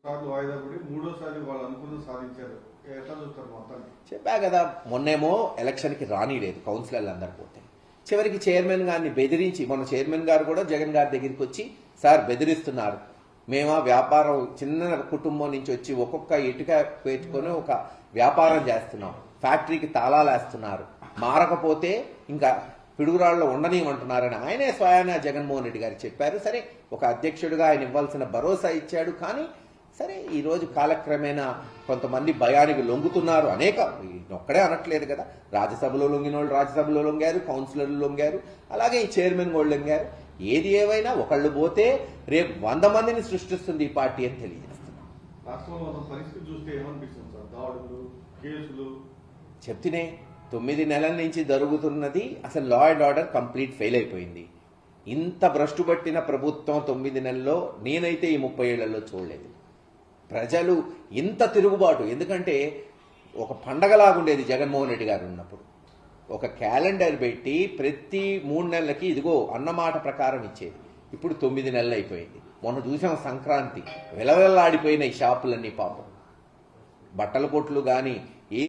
సార్లు వాయిదా పడి మూడోసారి వాళ్ళు అనుకున్న సాధించారు. ఎట్లా చూస్తారు మొత్తాన్ని? చెప్పా కదా, మొన్నేమో ఎలక్షన్కి రానిలేదు కౌన్సిలర్లు అందరు పోతే, చివరికి చైర్మన్ గారిని బెదిరించి, మన చైర్మన్ గారు కూడా జగన్ గారి దగ్గరికి వచ్చి, సార్ బెదిరిస్తున్నారు, మేమా వ్యాపారం చిన్న కుటుంబం నుంచి వచ్చి ఒక్కొక్క ఇటుక పెట్టుకొని ఒక వ్యాపారం చేస్తున్నాం, ఫ్యాక్టరీకి తాళాలు వేస్తున్నారు, మారకపోతే ఇంకా పిడుగురాళ్ళలో ఉండనివ్వమంటున్నారని ఆయనే స్వయాన జగన్మోహన్ రెడ్డి గారు చెప్పారు. సరే, ఒక అధ్యక్షుడిగా ఆయన ఇవ్వాల్సిన భరోసా ఇచ్చాడు. కానీ సరే, ఈరోజు కాలక్రమేణా కొంతమంది భయానికి లొంగుతున్నారు. అనేక ఒక్కడే అనట్లేదు కదా, రాజ్యసభలో లొంగిన వాళ్ళు రాజ్యసభలో లొంగారు, కౌన్సిలర్లు లొంగారు, అలాగే ఈ చైర్మన్ వాళ్ళు లొంగారు. ఏది ఏవైనా ఒకళ్ళు పోతే రేపు 100 మందిని సృష్టిస్తుంది ఈ పార్టీ అని తెలియజేస్తున్నాం. రాష్ట్రంలో ఉన్న పరిస్థితి చూస్తే ఏమనిపిస్తుంది సార్? దాడులు, కేసులు చెప్తూనే 9 నెలల నుంచి జరుగుతున్నది. అసలు law and order complete fail అయిపోయింది. ఇంత భ్రష్టు పట్టిన ప్రభుత్వం 9 నెలల్లో నేనైతే ఈ 30 ఏళ్లలో చూడలేదు. ప్రజలు ఇంత తిరుగుబాటు, ఎందుకంటే ఒక పండగలాగుండేది జగన్మోహన్ రెడ్డి గారు ఉన్నప్పుడు. ఒక క్యాలెండర్ పెట్టి ప్రతి 3 నెలలకి ఇదిగో అన్నమాట ప్రకారం ఇచ్చేది. ఇప్పుడు 9 నెలలు అయిపోయింది. మొన్న చూసాం సంక్రాంతి, విలవిల్లాడిపోయిన ఈ షాపులన్నీ పాపం. బట్టల కొట్లు కానీ